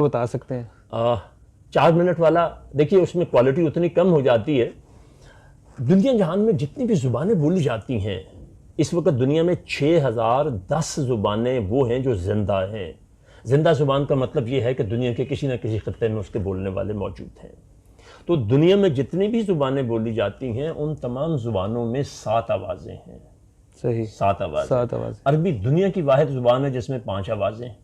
بتا سکتے ہیں؟ 4 منٹ والا دیکھیے اس میں کوالٹی اتنی کم ہو جاتی ہے. دنیا جہان میں جتنی بھی زبانیں بولی جاتی ہیں اس وقت دنیا میں 6010 زبانیں وہ ہیں جو زندہ ہیں. زندہ زبان کا مطلب یہ ہے کہ دنیا کے کسی نہ کسی خطے میں اس کے بولنے والے موجود ہیں. تو دنیا میں جتنی بھی زبانیں بولی جاتی ہیں ان تمام زبانوں میں 7 آوازیں ہیں. صحیح. 7 آوازیں. 7 آوازیں. عربی دنیا کی واحد زبان ہے جس میں 5 آوازیں ہیں.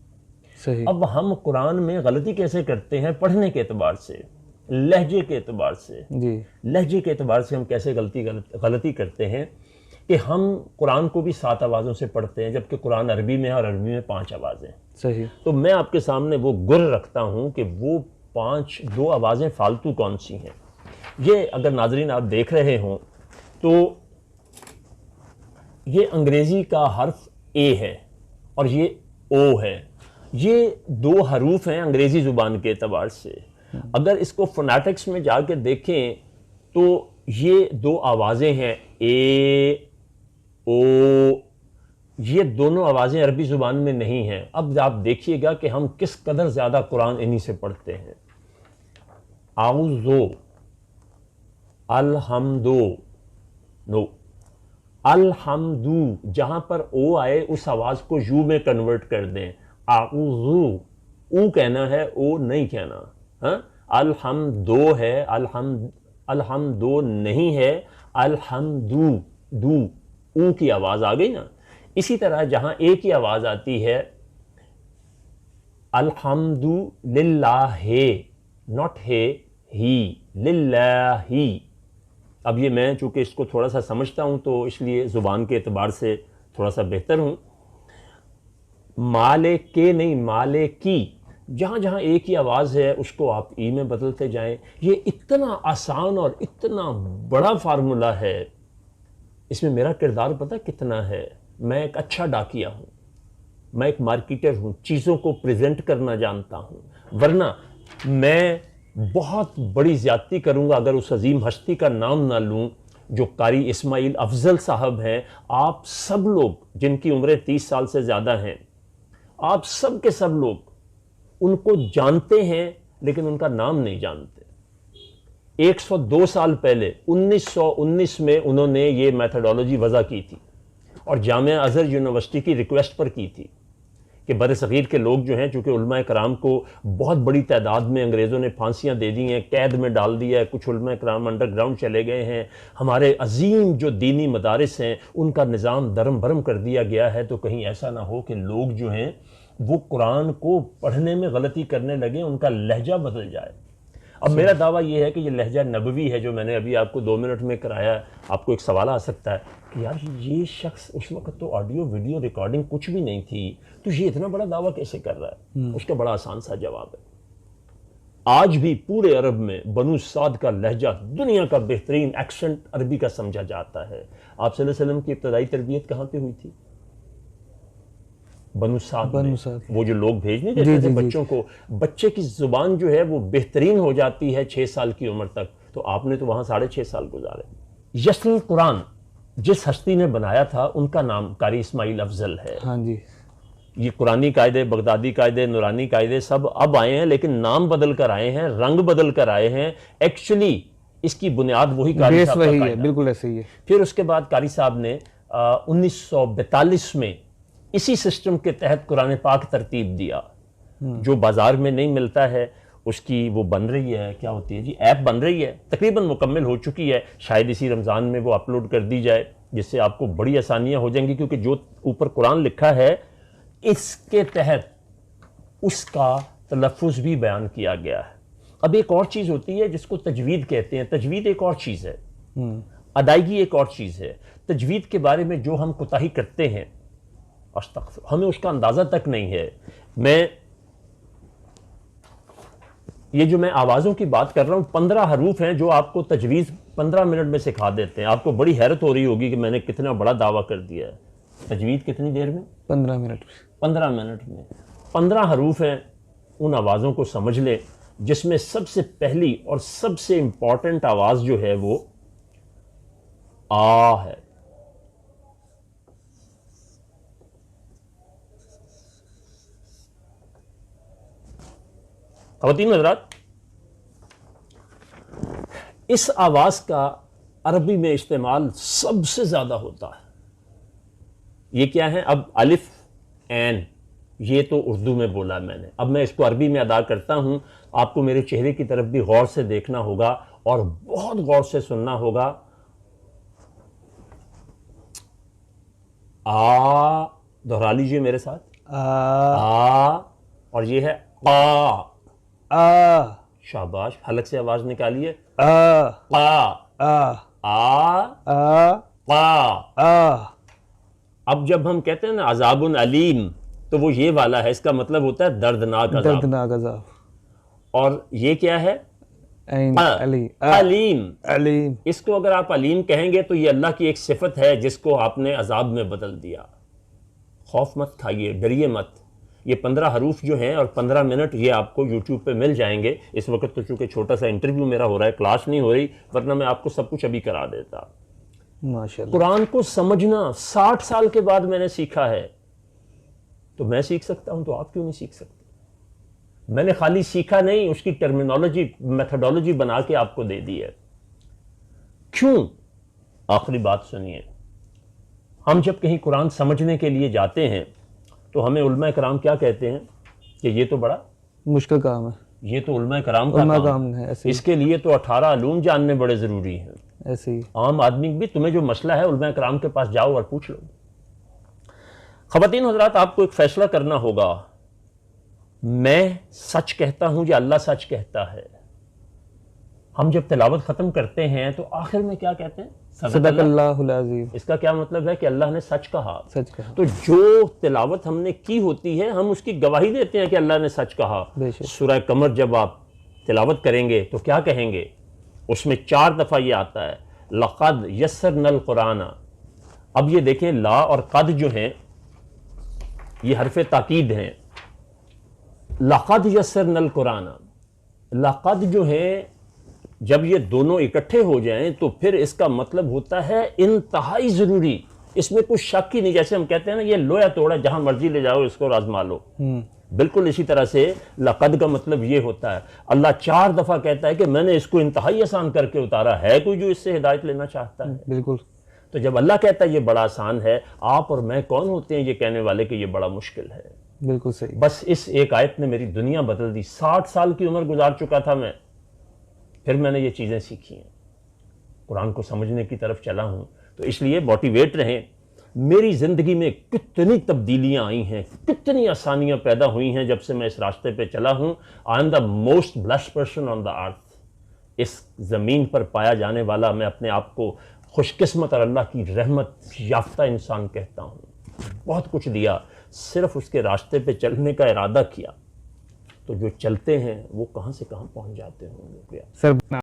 صحیح. اب ہم قرآن میں غلطی کیسے کرتے ہیں؟ پڑھنے کے اعتبار سے، لہجے کے اعتبار سے. جی. لہجے کے اعتبار سے ہم کیسے غلطی کرتے ہیں کہ ہم قرآن کو بھی 7 آوازوں سے پڑھتے ہیں جبکہ قرآن عربی میں ہے اور عربی میں 5 آوازیں. صحیح. تو میں آپ کے سامنے وہ گر رکھتا ہوں کہ وہ 2 آوازیں فالتو کون سی ہیں. یہ اگر ناظرین آپ دیکھ رہے ہوں تو یہ انگریزی کا حرف اے ہے اور یہ او ہے. یہ 2 حروف ہیں انگریزی زبان کے اعتبار سے. اگر اس کو فونیٹکس میں جا کے دیکھیں تو یہ 2 آوازیں ہیں اے او. یہ دونوں آوازیں عربی زبان میں نہیں ہیں. اب آپ دیکھیے گا کہ ہم کس قدر زیادہ قرآن انہی سے پڑھتے ہیں. اعوذو، الحمدو، نو، الحمدو جہاں پر او آئے اس آواز کو یو میں کنورٹ کر دیں. اعوذو او کہنا ہے، او نہیں کہنا. ہاں، الحمدو ہے، الحمدو نہیں ہے، الحمدو، دو او کی آواز آ گئی نا. اسی طرح جہاں اے کی آواز آتی ہے الحمدو للہ، ناٹ ہے ہی، للہ. اب یہ میں چونکہ اس کو تھوڑا سا سمجھتا ہوں تو اس لیے زبان کے اعتبار سے تھوڑا سا بہتر ہوں. مالک کے نہیں، مالک کی، جہاں جہاں ایک ہی آواز ہے اس کو آپ ای میں بدلتے جائیں. یہ اتنا آسان اور اتنا بڑا فارمولا ہے. اس میں میرا کردار پتہ کتنا ہے؟ میں ایک اچھا ڈاکیہ ہوں، میں ایک مارکیٹر ہوں، چیزوں کو پریزنٹ کرنا جانتا ہوں. ورنہ میں بہت بڑی زیادتی کروں گا اگر اس عظیم ہستی کا نام نہ لوں جو قاری اسماعیل افضل صاحب ہیں. آپ سب لوگ جن کی عمریں 30 سال سے زیادہ ہیں، آپ سب کے سب لوگ ان کو جانتے ہیں لیکن ان کا نام نہیں جانتے. 102 سال پہلے 1919 میں انہوں نے یہ میتھڈالوجی وضع کی تھی اور جامعہ ازہر یونیورسٹی کی ریکویسٹ پر کی تھی کہ بر صغیر کے لوگ جو ہیں، چونکہ علماء کرام کو بہت بڑی تعداد میں انگریزوں نے پھانسیاں دے دی ہیں، قید میں ڈال دیا ہے، کچھ علماء کرام انڈر گراؤنڈ چلے گئے ہیں، ہمارے عظیم جو دینی مدارس ہیں ان کا نظام درم برم کر دیا گیا ہے، تو کہیں ایسا نہ ہو کہ لوگ جو ہیں وہ قرآن کو پڑھنے میں غلطی کرنے لگیں، ان کا لہجہ بدل جائے. اب میرا دعویٰ یہ ہے کہ یہ لہجہ نبوی ہے جو میں نے ابھی آپ کو 2 منٹ میں کرایا ہے. آپ کو ایک سوال آ سکتا ہے کہ یار یہ شخص اس وقت تو آڈیو ویڈیو ریکارڈنگ کچھ بھی نہیں تھی تو یہ اتنا بڑا دعویٰ کیسے کر رہا ہے؟ اس کا بڑا آسان سا جواب ہے. آج بھی پورے عرب میں بنو سعد کا لہجہ دنیا کا بہترین ایکسنٹ عربی کا سمجھا جاتا ہے. آپ صلی اللہ علیہ وسلم کی ابتدائی تربیت کہاں پہ ہوئی تھی؟ بنو سعد میں. وہ جو لوگ بھیجنے دیتے تھے بچوں کو، بچے کی زبان جو ہے وہ بہترین ہو جاتی ہے 6 سال کی عمر تک. تو آپ نے تو وہاں 6.5 سال گزارے. یسر القرآن جس ہستی نے بنایا تھا ان کا نام قاری اسماعیل افضل ہے. ہاں جی. یہ قرآنی قاعدے، بغدادی قاعدے، نورانی قاعدے سب اب آئے ہیں لیکن نام بدل کر آئے ہیں، رنگ بدل کر آئے ہیں. ایکچولی اس کی بنیاد وہی قاری صاحب کا قاعدہ ہے. بالکل ایسے ہی ہے. پھر اس کے بعد قاری صاحب نے 1942 میں اسی سسٹم کے تحت قرآن پاک ترتیب دیا جو بازار میں نہیں ملتا ہے. اس کی وہ بن رہی ہے، کیا ہوتی ہے جی، ایپ بن رہی ہے، تقریباً مکمل ہو چکی ہے. شاید اسی رمضان میں وہ اپلوڈ کر دی جائے جس سے آپ کو بڑی آسانیاں ہو جائیں گی، کیونکہ جو اوپر قرآن لکھا ہے اس کے تحت اس کا تلفظ بھی بیان کیا گیا ہے. اب ایک اور چیز ہوتی ہے جس کو تجوید کہتے ہیں. تجوید ایک اور چیز ہے، ادائیگی ایک اور چیز ہے. تجوید کے بارے میں جو ہم کوتاہی کرتے ہیں ہمیں اس کا اندازہ تک نہیں ہے. یہ جو میں آوازوں کی بات کر رہا ہوں 15 حروف ہیں جو آپ کو تجویز 15 منٹ میں سکھا دیتے ہیں. آپ کو بڑی حیرت ہو رہی ہوگی کہ میں نے کتنا بڑا دعویٰ کر دیا ہے. تجوید کتنی دیر میں؟ 15 منٹ. 15 منٹ میں 15 حروف ہیں. ان آوازوں کو سمجھ لیں جس میں سب سے پہلی اور سب سے امپورٹنٹ آواز جو ہے وہ آ ہے. خواتین حضرات، اس آواز کا عربی میں استعمال سب سے زیادہ ہوتا ہے. یہ کیا ہے؟ اب الف عین، یہ تو اردو میں بولا میں نے، اب میں اس کو عربی میں ادا کرتا ہوں. آپ کو میرے چہرے کی طرف بھی غور سے دیکھنا ہوگا اور بہت غور سے سننا ہوگا. آ دہرا لیجئے میرے ساتھ. آ، اور یہ ہے آ. شاباش، حلق سے آواز نکالیے. اب جب ہم کہتے ہیں نا عذاب علیم، تو وہ یہ والا ہے، اس کا مطلب ہوتا ہے دردناک عذاب. دردناک عذاب. اور یہ کیا ہے؟ علیم. اس کو اگر آپ علیم کہیں گے تو یہ اللہ کی ایک صفت ہے جس کو آپ نے عذاب میں بدل دیا. خوف مت کھائیے، ڈریے مت. یہ 15 حروف جو ہیں اور 15 منٹ یہ آپ کو یوٹیوب پہ مل جائیں گے. اس وقت تو چونکہ چھوٹا سا انٹرویو میرا ہو رہا ہے، کلاس نہیں ہو رہی، ورنہ میں آپ کو سب کچھ ابھی کرا دیتا. ماشاءاللہ. قرآن کو سمجھنا 60 سال کے بعد میں نے سیکھا ہے. تو میں سیکھ سکتا ہوں تو آپ کیوں نہیں سیکھ سکتے؟ میں نے خالی سیکھا نہیں، اس کی ٹرمینالوجی، میتھڈولوجی بنا کے آپ کو دے دی ہے. کیوں؟ آخری بات سنیے. ہم جب کہیں قرآن سمجھنے کے لیے جاتے ہیں تو ہمیں علماء کرام کیا کہتے ہیں کہ یہ تو بڑا مشکل کام ہے، یہ تو علماء کرام کا کام ہے، اس کے لیے تو 18 علوم جاننے بڑے ضروری ہیں. ایسے ہی عام آدمی بھی، تمہیں جو مسئلہ ہے علماء کرام کے پاس جاؤ اور پوچھ لو. خواتین حضرات، آپ کو ایک فیصلہ کرنا ہوگا. میں سچ کہتا ہوں یا اللہ سچ کہتا ہے؟ ہم جب تلاوت ختم کرتے ہیں تو آخر میں کیا کہتے ہیں؟ صدق اللہ العظیم. اس کا کیا مطلب ہے؟ کہ اللہ نے سچ کہا. سچ کہا. تو جو تلاوت ہم نے کی ہوتی ہے ہم اس کی گواہی دیتے ہیں کہ اللہ نے سچ کہا. بے شک. سورہ قمر جب آپ تلاوت کریں گے تو کیا کہیں گے؟ اس میں 4 دفعہ یہ آتا ہے لقد یسرنا القرآن. اب یہ دیکھیں، لا اور قد جو ہیں یہ حرف تاکید ہیں. لقد یسرنا القرآن، لقد جو ہے جب یہ دونوں اکٹھے ہو جائیں تو پھر اس کا مطلب ہوتا ہے انتہائی ضروری. اس میں کوئی شک ہی نہیں. جیسے ہم کہتے ہیں نا یہ لویا توڑا، جہاں مرضی لے جاؤ اس کو آزما لو. بالکل اسی طرح سے لقد کا مطلب یہ ہوتا ہے. اللہ 4 دفعہ کہتا ہے کہ میں نے اس کو انتہائی آسان کر کے اتارا ہے. کوئی جو اس سے ہدایت لینا چاہتا ہے؟ بالکل. تو جب اللہ کہتا ہے یہ بڑا آسان ہے، آپ اور میں کون ہوتے ہیں یہ کہنے والے کہ یہ بڑا مشکل ہے؟ بالکل صحیح. بس اس ایک آیت نے میری دنیا بدل دی. 60 سال کی عمر گزار چکا تھا میں، پھر میں نے یہ چیزیں سیکھی ہیں. قرآن کو سمجھنے کی طرف چلا ہوں. تو اس لیے موٹیویٹ رہیں. میری زندگی میں کتنی تبدیلیاں آئی ہیں، کتنی آسانیاں پیدا ہوئی ہیں جب سے میں اس راستے پہ چلا ہوں. I am the most blessed person on the earth. اس زمین پر پایا جانے والا میں اپنے آپ کو خوش قسمت اور اللہ کی رحمت یافتہ انسان کہتا ہوں. بہت کچھ دیا، صرف اس کے راستے پہ چلنے کا ارادہ کیا تو جو چلتے ہیں وہ کہاں سے کہاں پہنچ جاتے ہوں گے. سر